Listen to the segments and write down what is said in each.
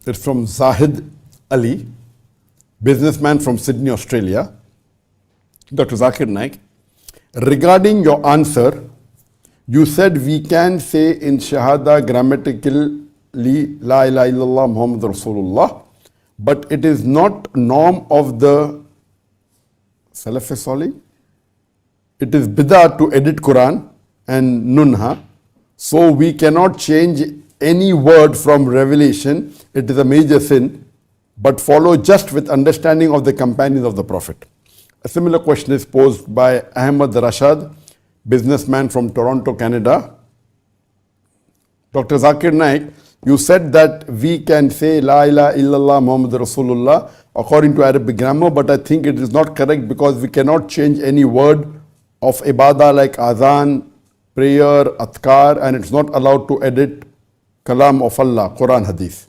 It's from Zahid Ali, businessman from Sydney, Australia. Dr. Zakir Naik, regarding your answer, you said we can say in Shahada grammatically La ilaha illallah muhammadur rasulullah, but it is not norm of the Salafi Salih. It is bid'ah to edit Quran and Nunha, so we cannot change any word from Revelation. It is a major sin, but follow just with understanding of the companions of the Prophet. A similar question is posed by Ahmad Rashad, businessman from Toronto, Canada. Dr. Zakir Naik, you said that we can say La ilaha illallah muhammadur rasulullah according to Arabic grammar, but I think it is not correct because we cannot change any word of ibadah like azan, prayer, adhkar, and it's not allowed to edit kalam of Allah, Quran, hadith.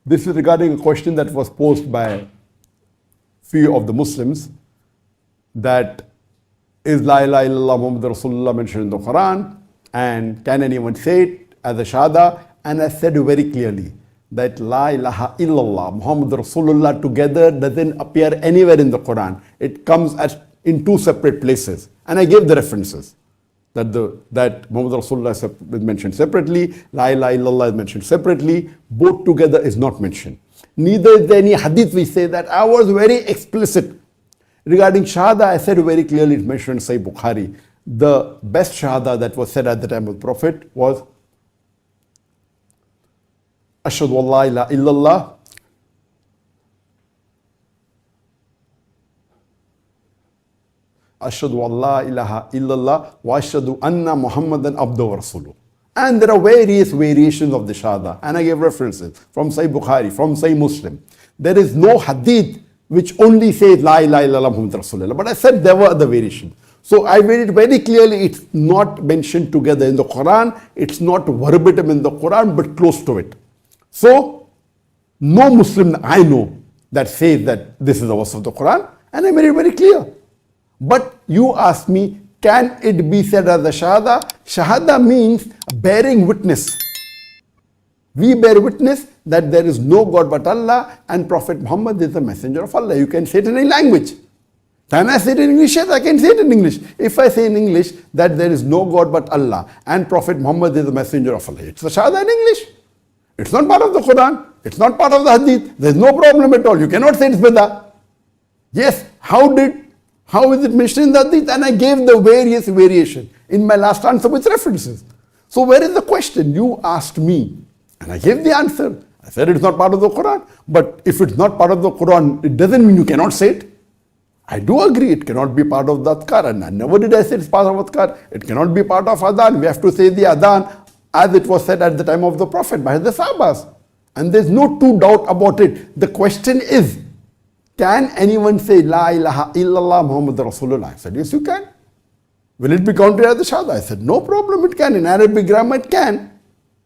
This is regarding a question that was posed by few of the Muslims, that is La ilaha illallah muhammadur rasulullah mentioned in the Quran, and can anyone say it as a shahada? And I said very clearly that La ilaha illallah muhammadur rasulullah together doesn't appear anywhere in the Quran. It comes in two separate places, and I gave the references that Muhammad Rasulullah is mentioned separately, La ilaha illallah is mentioned separately, both together is not mentioned. Neither is there any hadith which say that. I was very explicit regarding shahada. I said very clearly, it's mentioned in Sahih Bukhari. The best shahada that was said at the time of the Prophet was Ashhadu an la ilaha illallah Ashhadu an la ilaha illallah wa ashhadu anna muhammadan abduhu wa rasuluh. And there are various variations of the shahada, and I gave references from Sahih Bukhari, from Sahih Muslim. There is no hadith which only says La ilaha illallah muhammadur rasulullah, but I said there were other variations. So I made it very clearly, it's not mentioned together in the Quran, it's not verbatim in the Quran, but close to it. So no Muslim I know that says that this is the verse of the Quran, and I made it very clear. But you ask me, can it be said as a shahada? Shahada means bearing witness. We bear witness that there is no God but Allah and Prophet Muhammad is the messenger of Allah. You can say it in any language. Can I say it in English? Yes, I can say it in English. If I say in English that there is no God but Allah and Prophet Muhammad is the messenger of Allah, it's a shahada in English. It's not part of the Quran. It's not part of the hadith. There's no problem at all. You cannot say it's bid'ah. Yes, how is it mentioned in the hadith? And I gave the various variation in my last answer with references. So where is the question? You asked me and I gave the answer. I said it's not part of the Quran. But if it's not part of the Quran, it doesn't mean you cannot say it. I do agree it cannot be part of the adhkar, and I never did I say it's part of adhkar. It cannot be part of adhan. We have to say the adhan as it was said at the time of the Prophet by the Sahabas. And there's no two doubt about it. The question is, can anyone say La ilaha illallah muhammadur rasulullah? I said, yes, you can. Will it be counted as the shahada? I said, no problem, it can. In Arabic grammar, it can.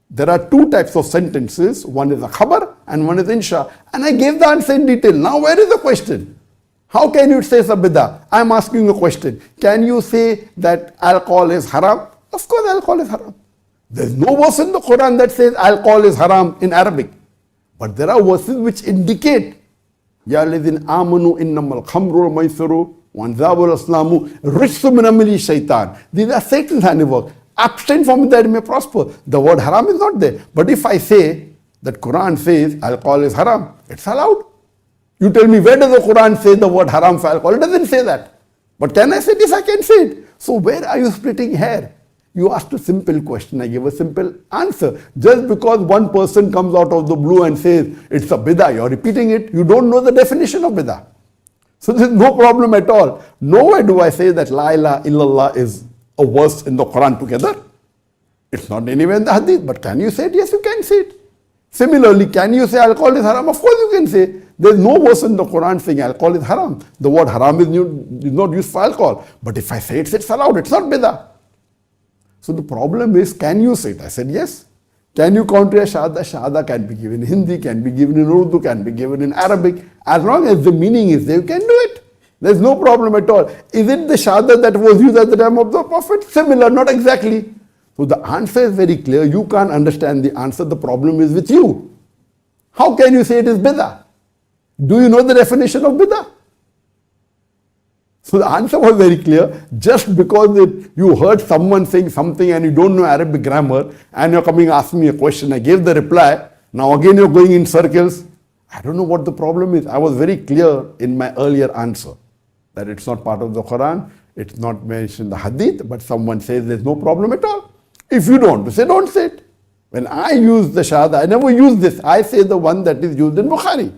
There are two types of sentences. One is a khabar and one is insha. And I gave the answer in detail. Now, where is the question? How can you say it's a bid'ah? I'm asking you a question. Can you say that alcohol is haram? Of course, alcohol is haram. There's no verse in the Quran that says alcohol is haram in Arabic. But there are verses which indicate Ya ladhin amanu innamal khamru wal maisiru wa anzabul aslamu rijsun min amali shaitan. These are Satan's handiwork. Abstain from it that it may prosper. The word haram is not there. But if I say that Quran says alcohol is haram, it's allowed. You tell me, where does the Quran say the word haram for alcohol? It doesn't say that. But can I say this? I can say it. So where are you splitting hair? You asked a simple question, I gave a simple answer. Just because one person comes out of the blue and says it's a bid'ah, you're repeating it, you don't know the definition of bid'ah. So there's no problem at all. Nowhere do I say that La ilaha illallah is a verse in the Quran together. It's not anywhere in the hadith, but can you say it? Yes, you can say it. Similarly, can you say alcohol is haram? Of course you can say. There's no verse in the Quran saying alcohol is haram. The word haram is not used for alcohol. But if I say it, it's allowed. It's not bid'ah. So the problem is, can you say it? I said yes. Can you counter a shahada? Shahada can be given in Hindi, can be given in Urdu, can be given in Arabic. As long as the meaning is there, you can do it. There's no problem at all. Is it the shahada that was used at the time of the Prophet? Similar, not exactly. So the answer is very clear. You can't understand the answer. The problem is with you. How can you say it is bid'ah? Do you know the definition of bid'ah? So the answer was very clear. Just because you heard someone saying something and you don't know Arabic grammar and you're coming asking me a question, I gave the reply. Now again you're going in circles. I don't know what the problem is. I was very clear in my earlier answer that it's not part of the Quran, it's not mentioned in the Hadith, but someone says there's no problem at all. If you don't say it. When I use the Shahada, I never use this. I say the one that is used in Bukhari.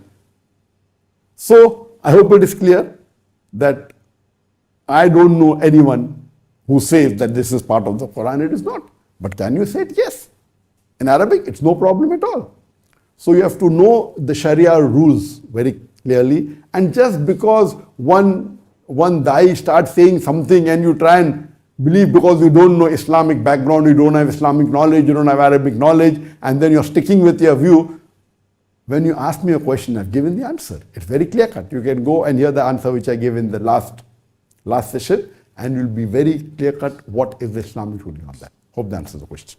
So I hope it is clear that I don't know anyone who says that this is part of the Quran. It is not. But can you say it? Yes. In Arabic, it's no problem at all. So you have to know the Sharia rules very clearly. And just because one da'i starts saying something and you try and believe because you don't know Islamic background, you don't have Islamic knowledge, you don't have Arabic knowledge, and then you're sticking with your view. When you ask me a question, I've given the answer. It's very clear cut. You can go and hear the answer which I gave in the last session, and you'll be very clear cut what is the Islamic ruling on that. Hope that answers the question.